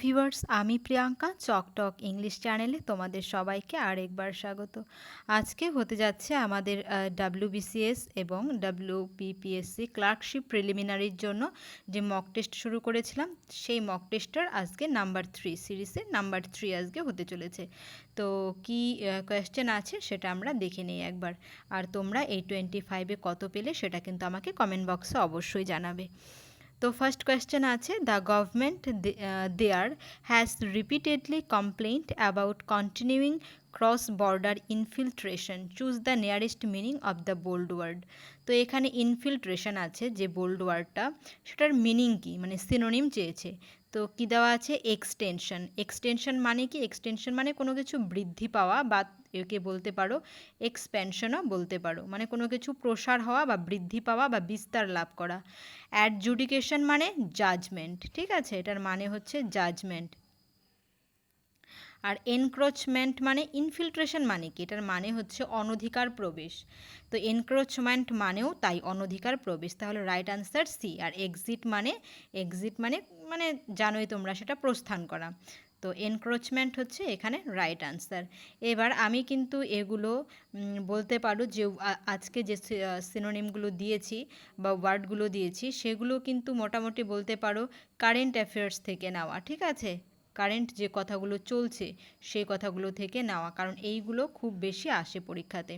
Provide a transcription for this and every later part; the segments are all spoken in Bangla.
ভিউয়ার্স, আমি প্রিয়াঙ্কা চকটক ইংলিশ চ্যানেলে তোমাদের সবাইকে আরেকবার স্বাগত। আজকে হতে যাচ্ছে আমাদের WBCS এবং WPPSC ক্লার্কশিপ প্রিলিমিনারির জন্য যে মক টেস্ট শুরু করেছিলাম, সেই মক টেস্টার আজকে নাম্বার 3 সিরিজের নাম্বার 3 আজকে হতে চলেছে। তো কি কোয়েশ্চেন আছে সেটা আমরা দেখে নিই একবার। আর তোমরা এই 25-এ কত পেলে সেটা কিন্তু আমাকে কমেন্ট বক্সে অবশ্যই জানাবে। তো ফার্স্ট কোয়েশ্চেন আছে, the government there has repeatedly complained about continuing cross border infiltration, choose the nearest meaning of the bold word. তো এখানে ইনফিল্ট্রেশন আছে যে বোল্ড ওয়ার্ডটা, সেটার মিনিং কি, মানে সিনোনিম চেয়েছে। তো কি দেওয়া আছে, এক্সটেনশন। এক্সটেনশন মানে কি, এক্সটেনশন মানে কোনো কিছু বৃদ্ধি পাওয়া, বা একে বলতে পারো এক্সপ্যানশনও বলতে পারো, মানে কোনো কিছু প্রসার হওয়া বা বৃদ্ধি পাওয়া বা বিস্তার লাভ করা। অ্যাডজুডিকেশন মানে জাজমেন্ট, ঠিক আছে, এটার মানে হচ্ছে জাজমেন্ট। আর এনক্রোচমেন্ট মানে, ইনফিল্ট্রেশন মানে কি, এটার মানে হচ্ছে অনধিকার প্রবেশ। তো এনক্রোচমেন্ট মানেও তাই অনধিকার প্রবেশ, তাহলে রাইট আনসার সি। আর এক্সিট মানে, এক্সিট মানে মানে জানোই তোমরা, সেটা প্রস্থান করা। তো এনক্রোচমেন্ট হচ্ছে এখানে রাইট আনসার। এবার আমি কিন্তু এগুলো বলতে পারো যে আজকে যে সিনোনিমগুলো দিয়েছি বা ওয়ার্ডগুলো দিয়েছি, সেগুলো কিন্তু মোটামুটি বলতে পারো কারেন্ট অ্যাফেয়ার্স থেকে নেওয়া, ঠিক আছে। কারেন্ট যে কথাগুলো চলছে সেই কথাগুলো থেকে নেওয়া, কারণ এইগুলো খুব বেশি আসে পরীক্ষাতে।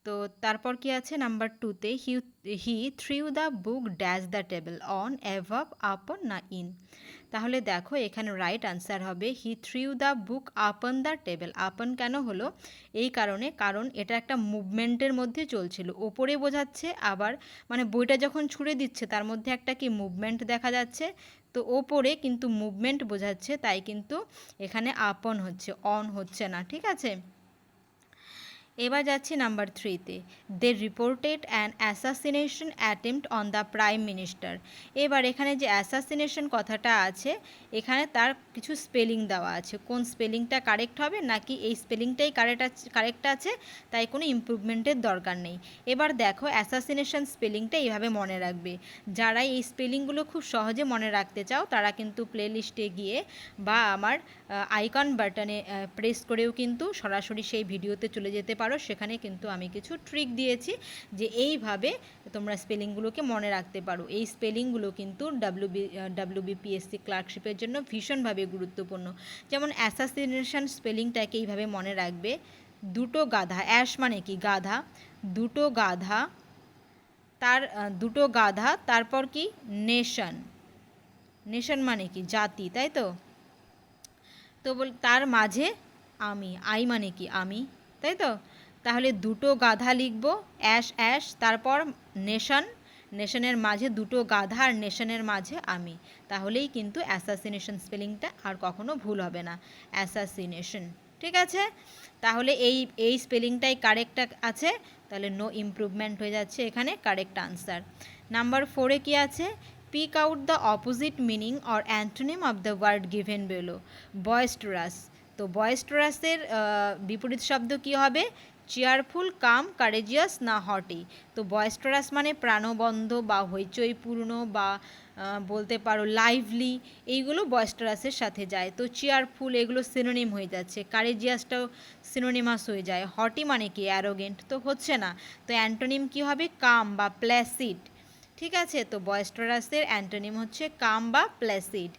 তো তারপর কি আছে নাম্বার 2-তে, he threw the book dash the table, on, above, upon না ইন। তাহলে দেখো এখানে রাইট আনসার হবে হি threw the book upon the table. আপন কেন হলো, এই কারণে, কারণ এটা একটা মুভমেন্টের মধ্যে চলছিল, ওপরে বোঝাচ্ছে, আবার মানে বইটা যখন ছুঁড়ে দিচ্ছে তার মধ্যে একটা কি মুভমেন্ট দেখা যাচ্ছে, তো ওপরে কিন্তু মুভমেন্ট বোঝাচ্ছে, তাই কিন্তু এখানে আপন হচ্ছে, অন হচ্ছে না, ঠিক আছে। এবার যাচ্ছি নাম্বার 3-তে, they reported an assassination attempt on the prime minister. এবার এখানে যে অ্যাসাসিনেশন কথাটা আছে, এখানে তার কিছু স্পেলিং দেওয়া আছে, কোন স্পেলিংটা কারেক্ট হবে, নাকি এই স্পেলিংটাই কারেক্ট আছে তাই কোনো ইমপ্রুভমেন্টের দরকার নেই। এবার দেখো অ্যাসাসিনেশন স্পেলিংটা এইভাবে মনে রাখবে। যারা এই স্পেলিংগুলো খুব সহজে মনে রাখতে চাও তারা কিন্তু প্লেলিস্টে গিয়ে বা আমার আইকন বাটনে প্রেস করেও কিন্তু সরাসরি সেই ভিডিওতে চলে যেতে পারো, সেখানে কিন্তু আমি কিছু ট্রিক দিয়েছি যে এইভাবে তোমরা স্পেলিংগুলোকে মনে রাখতে পারো। এই স্পেলিংগুলো কিন্তু WBPSC ক্লার্কশিপের জন্য ভীষণভাবে গুরুত্বপূর্ণ। যেমন অ্যাসাসিনেশন স্পেলিংটাকে এইভাবে মনে রাখবে, দুটো গাধা, অ্যাশ মানে কি গাধা, দুটো গাধা, তার দুটো গাধা, তারপর কি নেশন, নেশন মানে কি জাতি, তাই তো। তো তার মাঝে আমি, আই মানে কি আমি, তাই তো। তাহলে দুটো গাধা লিখব, অ্যাশ অ্যাশ, তারপর নেশন, নেশনের মাঝে দুটো গাধা আর নেশনের মাঝে আমি, তাহলেই কিন্তু অ্যাসাসিনেশন স্পেলিংটা আর কখনো ভুল হবে না, অ্যাসাসিনেশন, ঠিক আছে। তাহলে এই স্পেলিংটাই কারেক্ট আছে, তাহলে নো ইমপ্রুভমেন্ট হয়ে যাচ্ছে এখানে, কারেক্ট আনসার। নাম্বার 4-এ কি আছে, pick out the opposite meaning or antonym of the word given below, boisterous. তো বয়েস্টরাসের বিপরীত শব্দ কি হবে, চেয়ারফুল, কাম, কারেজিয়াস না হটি। তো বয়েস্টরাস মানে প্রাণবন্ত বা হইচইপূর্ণ বা বলতে পারো লাইভলি, এইগুলো বয়েস্টরাসের সাথে যায়। তো চেয়ারফুল এগুলো সিনোনিম হয়ে যাচ্ছে, কারেজিয়াসটাও সিনোনিমাস হয়ে যায়। হটি মানে কি অ্যারোগেন্ট, তো হচ্ছে না। তো অ্যান্টোনিম কি হবে, কাম বা প্ল্যাসিড, ঠিক আছে। তো বয়েস্টরাসের অ্যান্টোনিম হচ্ছে কাম বা প্ল্যাসিড।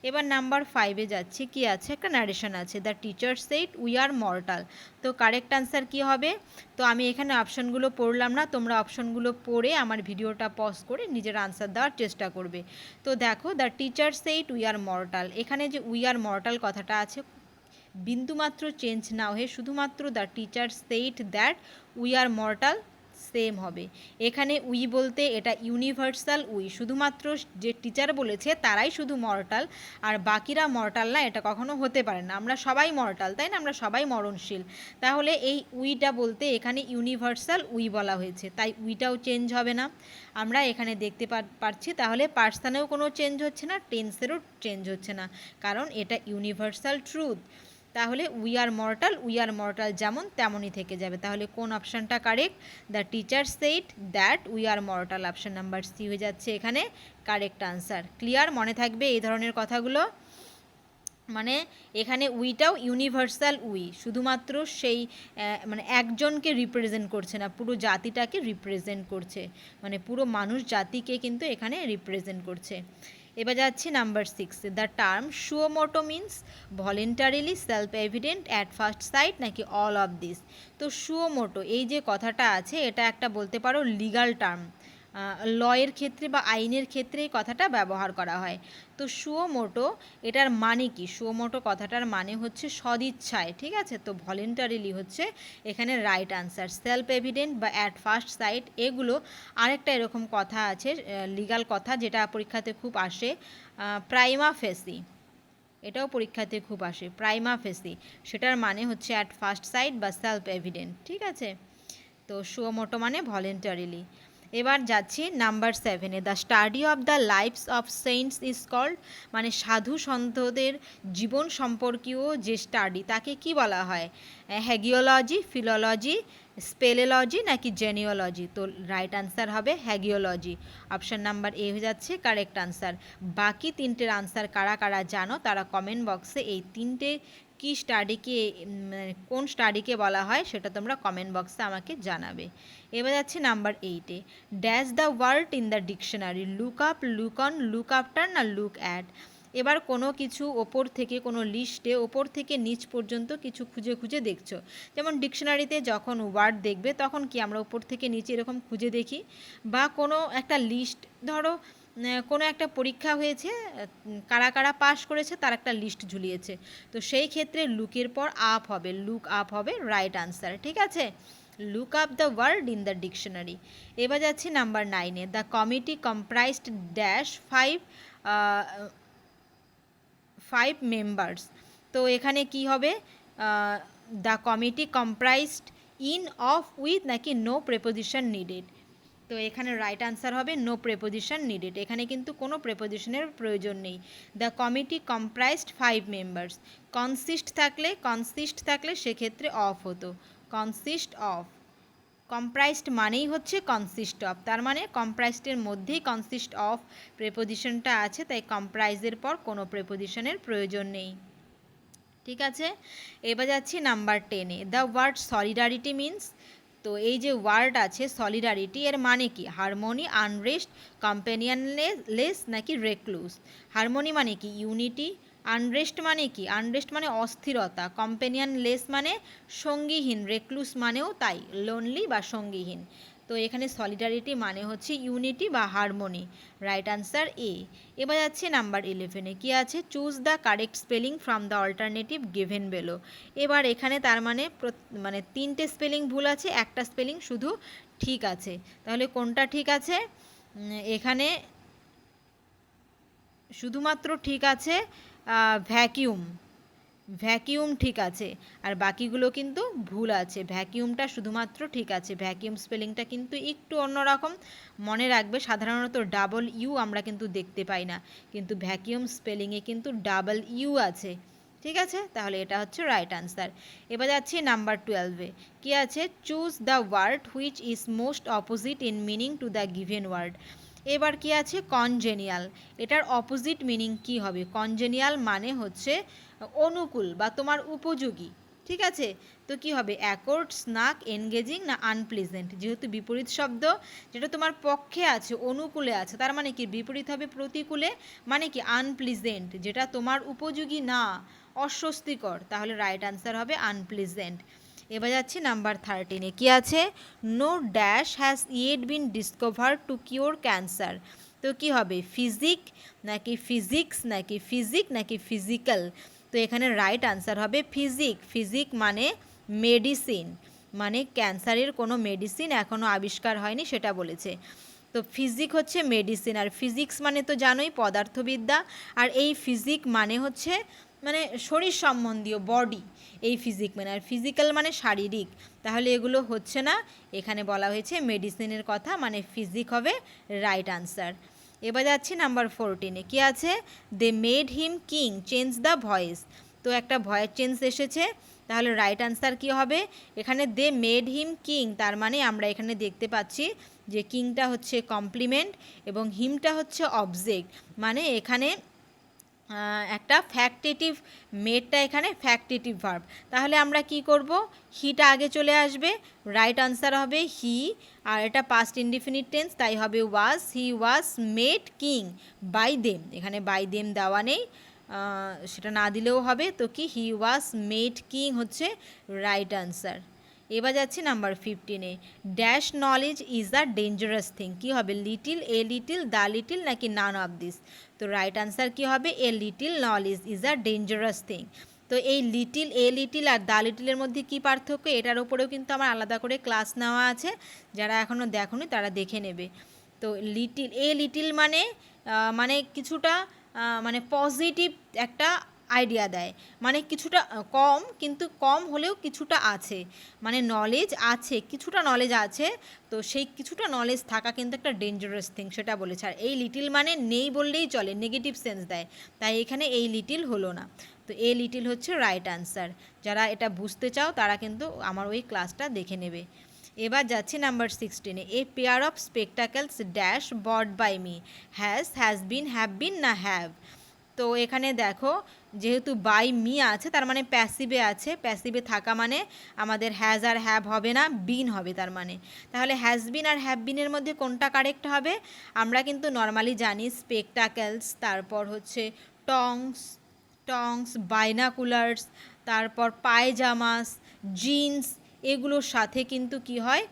এবার নাম্বার 5-এ যাচ্ছি, কি আছে, একটা ন্যারেশন আছে, the teacher said we are mortal. তো কারেক্ট আনসার কি হবে, তো আমি এখানে অপশনগুলো পড়লাম না, তোমরা অপশনগুলো পড়ে আমার ভিডিওটা পজ করে নিজের আনসার দেওয়ার চেষ্টা করবে। তো দেখো, the teacher said we are mortal, এখানে যে উই আর মর্টাল কথাটা আছে, বিন্দুমাত্র চেঞ্জ না হয়ে শুধুমাত্র the teacher said that we are mortal same হবে। এখানে উই বলতে এটা ইউনিভার্সাল উই, শুধুমাত্র যে টিচার বলেছে তারাই শুধু মর্টাল, আর বাকিরা মর্টাল না, এটা কখনো হতে পারে না। আমরা সবাই মর্টাল, তাই না, আমরা সবাই মরণশীল। তাহলে এই উইটা বলতে এখানে ইউনিভার্সাল উই বলা হয়েছে, তাই উইটাও চেঞ্জ হবে না। আমরা এখানে দেখতে পাচ্ছি, তাহলে পার্সনেও কোনো চেঞ্জ হচ্ছে না, টেন্সেরও চেঞ্জ হচ্ছে না, কারণ এটা ইউনিভার্সাল ট্রুথ। তাহলে উই আর মর্টাল যেমন তেমনই থেকে যাবে। তাহলে কোন অপশানটা correct, the teacher said that we are mortal, option number C হয়ে যাচ্ছে এখানে কারেক্ট আনসার। ক্লিয়ার, মনে থাকবে এই ধরনের কথাগুলো। মানে এখানে উইটাও ইউনিভার্সাল উই, শুধুমাত্র সেই মানে একজনকে রিপ্রেজেন্ট করছে না, পুরো জাতিটাকে রিপ্রেজেন্ট করছে, মানে পুরো মানুষ জাতিকে কিন্তু এখানে রিপ্রেজেন্ট করছে। এবার যাচ্ছি number 6, the term সুওমোটো means voluntarily self evident at first site নাকি অল অফ দিস। তো সুওমোটো এই যে কথাটা আছে এটা একটা বলতে পারো লিগাল টার্ম, লয়ের ক্ষেত্রে বা আইনের ক্ষেত্রে এই কথাটা ব্যবহার করা হয়। তো সুওমোটো এটার মানে কি, সুওমোটো কথাটার মানে হচ্ছে সদিচ্ছায়, ঠিক আছে। তো ভলেন্টারিলি হচ্ছে এখানে রাইট আনসার। সেলফ এভিডেন্ট বা অ্যাট ফার্স্ট সাইট এগুলো আরেকটা এরকম কথা আছে লিগাল কথা যেটা পরীক্ষাতে খুব আসে, প্রাইমা ফেসি, এটাও পরীক্ষাতে খুব আসে প্রাইমা ফেসি, সেটার মানে হচ্ছে অ্যাট ফার্স্ট সাইট বা সেলফ এভিডেন্ট, ঠিক আছে। তো সুওমোটো মানে ভলেন্টারিলি। এবার যাচ্ছি number 7, the study of the lifes of saints is called, মানে সাধু সন্তদের জীবন সম্পর্কীয় যে স্টাডি তাকে কি বলা হয়, হ্যাগিওলজি, ফিলোলজি, স্পেলেলজি নাকি জেনিওলজি। তো রাইট আনসার হবে হ্যাগিওলজি, অপশান নাম্বার এ হয়ে যাচ্ছে কারেক্ট আনসার। বাকি তিনটের আনসার কারা কারা জানো তারা কমেন্ট বক্সে এই তিনটে কি স্টাডিকে, কোন স্টাডিকে বলা হয় সেটা তোমরা কমেন্ট বক্সে আমাকে জানাবে। এবার যাচ্ছে number 8, dash the word in the dictionary, look up, look on, look after না লুক অ্যাট। এবার কোনো কিছু ওপর থেকে কোনো লিস্টে ওপর থেকে নিচ পর্যন্ত কিছু খুঁজে খুঁজে দেখছো, যেমন ডিকশনারিতে যখন ওয়ার্ড দেখবে তখন কি আমরা ওপর থেকে নিচে এরকম খুঁজে দেখি, বা কোনো একটা লিস্ট ধরো কোনো একটা পরীক্ষা হয়েছে, কারা কারা পাস করেছে তার একটা লিস্ট ঝুলিয়েছে, তো সেই ক্ষেত্রে লুকের পর আপ হবে, লুক আপ হবে রাইট আনসার, ঠিক আছে। Look up the word in the dictionary. এবার যাচ্ছি number 9, the committee comprised dash 5 members. তো এখানে কি হবে, the committee comprised in, of, with নাকি নো প্রেপোজিশন নিডেড। তো এখানে রাইট আনসার হবে নো প্রেপোজিশন নিডেড, এখানে কিন্তু কোনো প্রেপোজিশনের প্রয়োজন নেই। The committee comprised 5 members, consist থাকলে সেক্ষেত্রে অফ হতো, কনসিস্ট অফ। কম্প্রাইজড মানেই হচ্ছে কনসিস্ট অফ, তার মানে কম্প্রাইজডের মধ্যেই কনসিস্ট অফ প্রেপোজিশনটা আছে, তাই কম্প্রাইজের পর কোনো প্রেপোজিশনের প্রয়োজন নেই, ঠিক আছে। এবার যাচ্ছি number 10, the word solidarity means. তো এই যে ওয়ার্ড আছে সলিডারিটি এর মানে কি, হারমোনি, আনরেস্ট, কম্পেনিয়নলেস নাকি রেকলুস। হারমোনি মানে কি ইউনিটি, আনরেস্ট মানে কি, আনরেস্ট মানে অস্থিরতা, কম্পেনিয়নলেস মানে সঙ্গীহীন, রেকলুস মানেও তাই লোনলি বা সঙ্গীহীন। তো এখানে সলিডারিটি মানে হচ্ছে ইউনিটি বা হারমোনি, রাইট আনসার এ। এবার যাচ্ছে নাম্বার 11, কি আছে, choose the correct spelling from the alternative given below. এবার এখানে তার মানে মানে তিনটে স্পেলিং ভুল আছে, একটা স্পেলিং শুধু ঠিক আছে, তাহলে কোনটা ঠিক আছে, এখানে শুধুমাত্র ঠিক আছে ভ্যাকিউম, ভ্যাকিউম ঠিক আছে, আর বাকিগুলো কিন্তু ভুল আছে। ভ্যাকিউমটা শুধুমাত্র ঠিক আছে, ভ্যাকিউম স্পেলিংটা কিন্তু একটু অন্যরকম, মনে রাখবে সাধারণত ডাবল ইউ আমরা কিন্তু দেখতে পাই না, কিন্তু ভ্যাকিউম স্পেলিংয়ে কিন্তু ডাবল ইউ আছে, ঠিক আছে। তাহলে এটা হচ্ছে রাইট আনসার। এবার যাচ্ছি নাম্বার 12, কি আছে, choose the word which is most opposite in meaning to the given word. এবার কি আছে, কনজেনিয়াল, এটার অপোজিট মিনিং কি হবে, কনজেনিয়াল মানে হচ্ছে অনুকূল বা তোমার উপযোগী, ঠিক আছে। তো কি হবে, অ্যাকর্ড, স্নাক, এনগেজিং না আনপ্লেজেন্ট। যেহেতু বিপরীত শব্দ, যেটা তোমার পক্ষে আছে, অনুকূলে আছে, তার মানে কি বিপরীত হবে প্রতিকূলে, মানে কি আনপ্লিজেন্ট, যেটা তোমার উপযোগী না, অস্বস্তিকর, তাহলে রাইট আনসার হবে আনপ্লিজেন্ট। এবার যাচ্ছি নাম্বার 13, কি আছে, no dash has yet been discover to cure cancer. তো কি হবে, ফিজিক নাকি ফিজিক্স নাকি ফিজিক নাকি ফিজিক্যাল। তো এখানে রাইট আনসার হবে ফিজিক, ফিজিক মানে মেডিসিন, মানে ক্যান্সারের কোনো মেডিসিন এখনও আবিষ্কার হয়নি সেটা বলেছে। তো ফিজিক হচ্ছে মেডিসিন, আর ফিজিক্স মানে তো জানোই পদার্থবিদ্যা, আর এই ফিজিক মানে হচ্ছে মানে শরীর সম্বন্ধীয় বডি, এই ফিজিক মানে, আর ফিজিক্যাল মানে শারীরিক, তাহলে এগুলো হচ্ছে না, এখানে বলা হয়েছে মেডিসিনের কথা, মানে ফিজিক হবে রাইট আনসার। এবার যাচ্ছি নাম্বার 14, কি আছে, they made him king change the voice. তো একটা ভয়েস চেঞ্জ এসেছে, তাহলে রাইট আনসার কি হবে, এখানে দে মেড হিম কিং, তার মানে আমরা এখানে দেখতে পাচ্ছি যে কিংটা হচ্ছে কমপ্লিমেন্ট এবং হিমটা হচ্ছে অবজেক্ট, মানে এখানে একটা ফ্যাক্টেটিভ, মেডটা এখানে ফ্যাক্টেটিভ ভার্ব। তাহলে আমরা কি করব, হিটা আগে চলে আসবে, রাইট আনসার হবে হি। আর এটা পাস্ট ইনডিফিনিট টেন্স, তাই হবে was. He was made king by them, এখানে বাই দেম দেওয়া নেই, সেটা না দিলেও হবে। তো কি, হি ওয়াজ মেড কিং হচ্ছে রাইট আনসার। এবার যাচ্ছি নাম্বার 15-এ। Dash knowledge is a dangerous thing, কী হবে, little, a little, the little নাকি নান অফ দিস? তো রাইট আনসার কী হবে, a little knowledge is a dangerous thing. তো এই লিটিল, এ লিটিল আর দ্য লিটিলের মধ্যে কী পার্থক্য, এটার ওপরেও কিন্তু আমার আলাদা করে ক্লাস নেওয়া আছে, যারা এখনও দেখোনি তারা দেখে নেবে। তো লিটিল, এ লিটিল মানে মানে কিছুটা মানে পজিটিভ একটা আইডিয়া দেয়, মানে কিছুটা কম, কিন্তু কম হলেও কিছুটা আছে, মানে নলেজ আছে, কিছুটা নলেজ আছে। তো সেই কিছুটা নলেজ থাকা কিন্তু একটা ডেঞ্জারাস থিং, সেটা বলেছে। আর এই লিটিল মানে নেই বললেই চলে, নেগেটিভ সেন্স দেয়, তাই এখানে এই লিটিল হলো না। তো এ লিটিল হচ্ছে রাইট আনসার। যারা এটা বুঝতে চাও তারা কিন্তু আমার ওই ক্লাসটা দেখে নেবে। এবার যাচ্ছি নাম্বার 16-এ। A pair of spectacles dash bought by me, has been, have been না হ্যাভ? তো এখানে দেখো, যেহেতু বাই মি আছে তার মানে প্যাসিভে আছে, প্যাসিভে থাকা মানে আমাদের হ্যাজ আর হ্যাভ হবে না, বিন হবে তার মানে। তাহলে হ্যাজ বিন আর হ্যাভ বিনের মধ্যে কোনটা কারেক্ট হবে? আমরা কিন্তু নর্মালি জানি স্পেকটাকেলস, তারপর হচ্ছে টংস, বাইনাকুলার্স, তারপর পায়জামাস, জিন্স, এগুলোর সাথে কিন্তু কি হয়,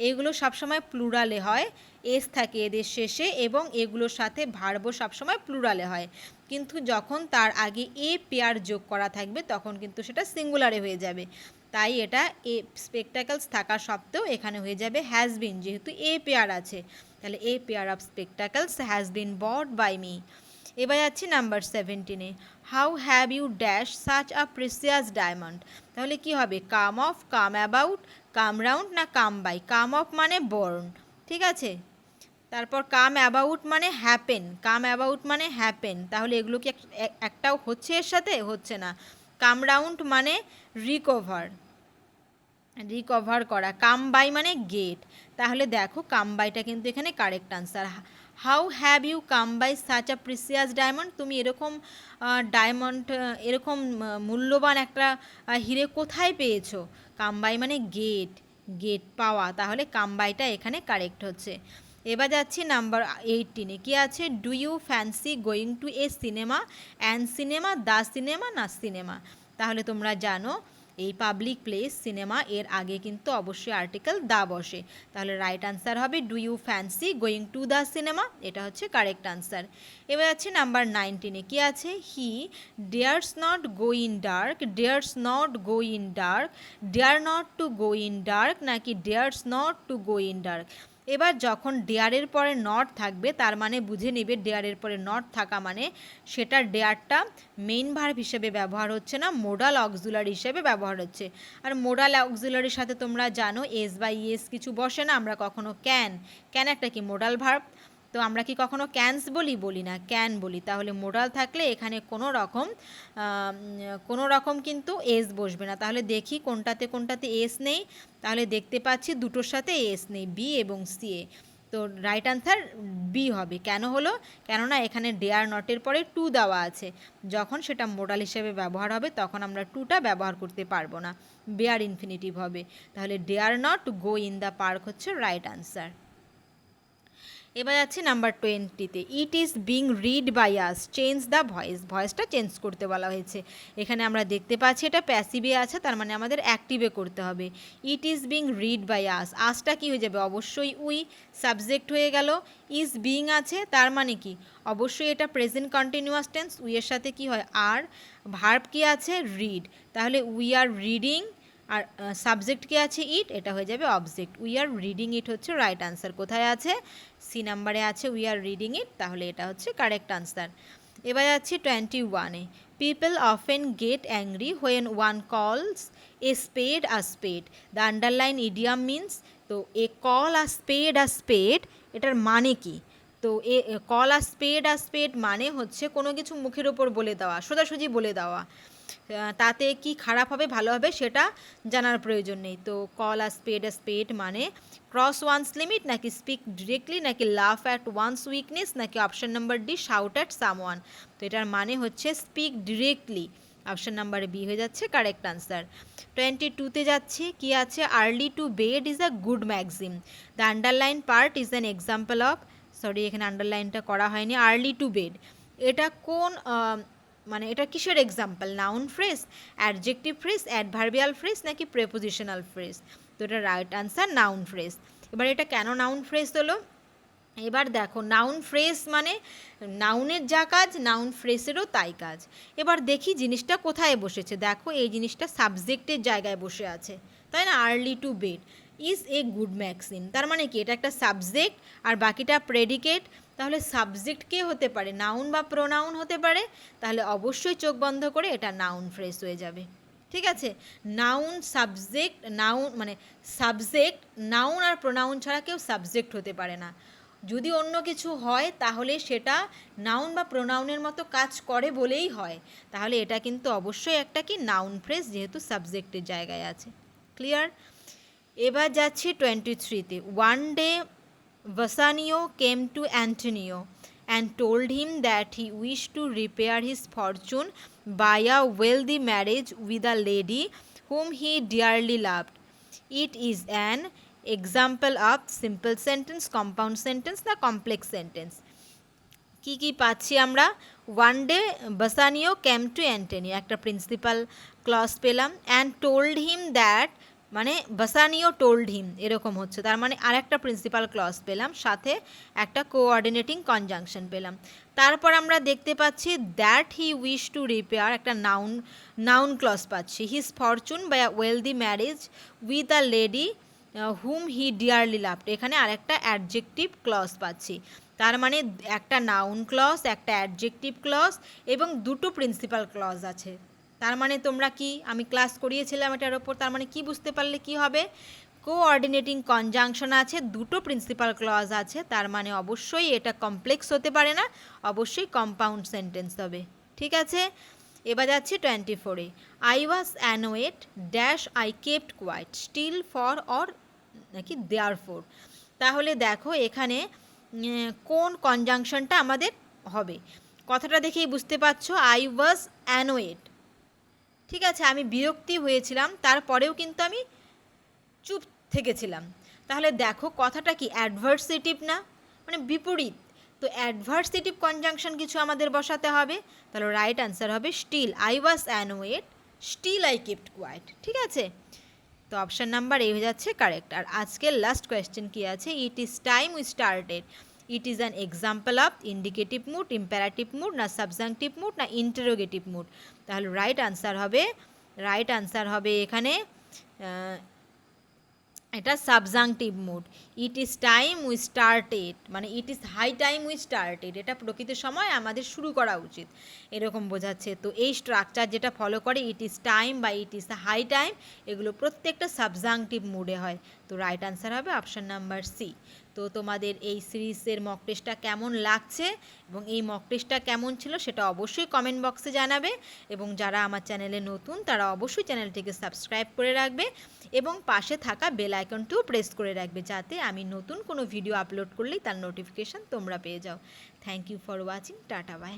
এগুলো সবসময় প্লুরালে হয়, এস থাকে এদের শেষে, এবং এগুলোর সাথে ভার্বও সবসময় প্লুরালে হয়। কিন্তু যখন তার আগে এ পেয়ার যোগ করা থাকবে তখন কিন্তু সেটা সিঙ্গুলারে হয়ে যাবে। তাই এটা এ স্পেকটাকেলস থাকা সত্ত্বেও এখানে হয়ে যাবে হ্যাজ বিন, যেহেতু এ পেয়ার আছে। তাহলে a pair of spectacles has been bought by me. এবার যাচ্ছি নাম্বার 17-এ। How have you dash such a precious diamond? তাহলে কি হবে, come off, come about, come round না কাম বাই? কাম অফ মানে বর্ন, ঠিক আছে। তারপর কাম অ্যাবাউট মানে হ্যাপেন, কাম অ্যাবাউট মানে হ্যাপেন, তাহলে এগুলো কি একটাও হচ্ছে এর সাথে? হচ্ছে না। কাম রাউন্ড মানে রিকভার করা, কাম বাই মানে গেট। তাহলে দেখো কাম বাইটা কিন্তু এখানে correct answer. How have you come by such a precious diamond? তুমি এরকম ডায়মন্ড, এরকম মূল্যবান একটা হিরে কোথায় পেয়েছো? কাম বাই মানে গেট, পাওয়া, তাহলে কাম বাইটা এখানে কারেক্ট হচ্ছে। এবার যাচ্ছি নাম্বার 18-এ। কি আছে, do you fancy going to a cinema, an cinema, the cinema না সিনেমা? তাহলে তোমরা জানো এই পাবলিক প্লেস সিনেমা এর আগে কিন্তু অবশ্যই আর্টিকেল দা বসে, তাহলে রাইট আনসার হবে do you fancy going to the cinema, এটা হচ্ছে কারেক্ট আনসার। এবার আছে নাম্বার 19-এ। কি আছে, he dares not go in dark, dares not go in dark, dare not to go in dark নাকি dares not to go in dark? এবার যখন ডেয়ারের পরে নট থাকবে তার মানে বুঝে নেবে ডেয়ারের পরে নট থাকা মানে সেটার ডেয়ারটা মেইন ভার্ব হিসেবে ব্যবহার হচ্ছে না, মোডাল অক্সিলারি হিসেবে ব্যবহার হচ্ছে। আর মোডাল অক্সিলারির সাথে তোমরা জানো এস বা ইয়েস কিছু বসে না, আমরা কখনো ক্যান একটা কি মোডাল ভার্ব, তো আমরা কি কখনো ক্যানস বলি না, ক্যান বলি। তাহলে মোডাল থাকলে এখানে কোনো রকম কিন্তু এস বসবে না। তাহলে দেখি কোনটাতে এস নেই, তাহলে দেখতে পাচ্ছি দুটোর সাথে এস নেই, বি এবং সি এ। তো রাইট আনসার বি হবে। কেন হলো, কেননা এখানে ডেয়ার নটের পরে টু দেওয়া আছে, যখন সেটা মোডাল হিসেবে ব্যবহার হবে তখন আমরা টুটা ব্যবহার করতে পারবো না, বেয়ার ইনফিনিটিভ হবে। তাহলে dare not go in the park হচ্ছে রাইট আনসার। এবার যাচ্ছি নাম্বার 20-তে। It is being read by us, change the voice, ভয়েসটা চেঞ্জ করতে বলা হয়েছে। এখানে আমরা দেখতে পাচ্ছি এটা প্যাসিভে আছে, তার মানে আমাদের অ্যাক্টিভে করতে হবে। It is being read by us, আসটা কী হয়ে যাবে, অবশ্যই উই, সাবজেক্ট হয়ে গেল। ইজ বিং আছে তার মানে কি, অবশ্যই এটা প্রেজেন্ট কন্টিনিউয়াস টেন্স, উইয়ের সাথে কি হয় আর, ভার্ব কি আছে রিড, তাহলে উই আর রিডিং, আর সাবজেক্ট কি আছে ইট, এটা হয়ে যাবে object, we are reading it হচ্ছে রাইট আনসার। কোথায় আছে, সি নাম্বারে আছে উই আর রিডিং ইট, তাহলে এটা হচ্ছে কারেক্ট আনসার। এবার যাচ্ছি 21-এ। People often get angry when one calls a spade a spade, the underline idiom means, তো এ কল আ স্পেড, এটার মানে কি? তো এ কল আ স্পেড মানে হচ্ছে কোনো কিছু মুখের ওপর বলে দেওয়া, সোজাসুজি বলে দেওয়া। তাতে কি খারাপ হবে ভালো হবে সেটা জানার প্রয়োজন নেই। তো কল আ স্পেড মানে ক্রস ওয়ান্স লিমিট, নাকি স্পিক ডিরেক্টলি, নাকি লাফ অ্যাট ওয়ান্স উইকনেস, নাকি option number D shout at someone. তো এটার মানে হচ্ছে speak directly. Option number B হয়ে যাচ্ছে কারেক্ট আনসার। 22তে যাচ্ছি, কি আছে, early to bed is a good maxim. The underline part is an example of, sorry এখানে আন্ডারলাইনটা করা হয়নি, আর্লি টু বেড এটা কোন মানে এটা কিসের example, noun phrase, adjective phrase, adverbial phrase, নাকি প্রেপোজিশনাল ফ্রেজ। তো এটা রাইট আনসার নাউন ফ্রেজ। এবার এটা কেন নাউন ফ্রেজ হলো, এবার দেখো নাউন ফ্রেজ মানে নাউনের যা কাজ নাউন ফ্রেজেরও তাই কাজ। এবার দেখি জিনিসটা কোথায় বসেছে, দেখো এই জিনিসটা সাবজেক্টের জায়গায় বসে আছে, তাই না, early to bed is a good Maxim, তার মানে কি এটা একটা সাবজেক্ট আর বাকিটা প্রেডিকেট। তাহলে সাবজেক্ট কে হতে পারে, নাউন বা প্রোনাউন হতে পারে, তাহলে অবশ্যই চোখ বন্ধ করে এটা নাউন ফ্রেজ হয়ে যাবে। ঠিক আছে, নাউন সাবজেক্ট, নাউন মানে সাবজেক্ট, নাউন আর প্রোনাউন ছাড়া কেউ সাবজেক্ট হতে পারে না। যদি অন্য কিছু হয় তাহলে সেটা নাউন বা প্রোনাউনের মতো কাজ করে বলেই হয়, তাহলে এটা কিন্তু অবশ্যই একটা কি নাউন ফ্রেজ, যেহেতু সাবজেক্টের জায়গায় আছে। ক্লিয়ার? এবার যাচ্ছি 23তে। One day Bassanio came to Antonio and told him that he wished to repair his fortune by a wealthy marriage with a lady whom he dearly loved. It is an example of simple sentence, compound sentence, না complex sentence. কি কি পাচ্ছি আমরা, one day বাসানিও came to Antonio, একটা প্রিন্সিপাল ক্লজ পেলাম, অ্যান্ড টোল্ড হিম দ্যাট মানে বাসানিও টোল্ড হিম এরকম হচ্ছে, তার মানে আরেকটা প্রিন্সিপাল ক্লজ পেলাম, সাথে একটা কোঅর্ডিনেটিং কনজাংশন পেলাম। তারপর আমরা দেখতে পাচ্ছি that he wish to repair, একটা নাউন ক্লজ পাচ্ছি, his fortune by a wealthy marriage with a lady whom he dearly loved, এখানে আরেকটা অ্যাডজেক্টিভ ক্লজ পাচ্ছি। তার মানে একটা নাউন ক্লজ, একটা অ্যাডজেক্টিভ ক্লজ এবং দুটো প্রিন্সিপাল ক্লজ আছে। তার মানে তোমরা কি, আমি ক্লাস করিয়েছিলাম এটার ওপর, তার মানে কি বুঝতে পারলে কি হবে, কোঅর্ডিনেটিং কনজাংশন আছে, দুটো প্রিন্সিপাল ক্লজ আছে, তার মানে অবশ্যই এটা কমপ্লেক্স হতে পারে না, অবশ্যই কম্পাউন্ড সেন্টেন্স হবে। ঠিক আছে, এবার যাচ্ছি 24-এ। I was annoyed dash I kept quite still for or নাকি দেয়ার ফোর। তাহলে দেখো এখানে কোন কনজাংশনটা আমাদের হবে, কথাটা দেখেই বুঝতে পারছো, আই ওয়াজ অ্যানোয়েড, ঠিক আছে, আমি বিরক্তি হয়েছিলাম, তারপরেও কিন্তু আমি চুপ থেকেছিলাম। তাহলে দেখো কথাটা কি অ্যাডভার্সেটিভ না, মানে বিপরীত, তো অ্যাডভার্সেটিভ কনজাংশন কিছু আমাদের বসাতে হবে। তাহলে রাইট আনসার হবে still, I was annoyed still I kept quiet. ঠিক আছে, তো অপশান নাম্বার এ হয়ে যাচ্ছে কারেক্ট। আর আজকের লাস্ট কোয়েশ্চেন কি আছে, it is time we started, it is an example of indicative mood, imperative mood, না সাবজাংটিভ মুড, না ইন্টারোগেটিভ মুড। তাহলে রাইট আনসার হবে এখানে এটা subjunctive mood. It is time we started মানে it is high time we started, এটা প্রকৃত সময় আমাদের শুরু করা উচিত, এরকম বোঝাচ্ছে। তো এই স্ট্রাকচার যেটা ফলো করে ইট ইজ টাইম বা ইট ইজ হাই টাইম, এগুলো প্রত্যেকটা সাবজাংটিভ মুডে হয়। তো রাইট আনসার হবে অপশান নাম্বার সি। তো তোমাদের এই সিরিজের মক টেস্টটা কেমন লাগছে এবং এই মক টেস্টটা কেমন ছিল সেটা অবশ্যই কমেন্ট বক্সে জানাবে, এবং যারা আমার চ্যানেলে নতুন তারা অবশ্যই চ্যানেলটিকে সাবস্ক্রাইব করে রাখবে এবং পাশে থাকা বেল আইকনটিও প্রেস করে রাখবে, যাতে আমি নতুন কোনো ভিডিও আপলোড করলেই তার নোটিফিকেশান তোমরা পেয়ে যাও। Thank you for watching, tata by.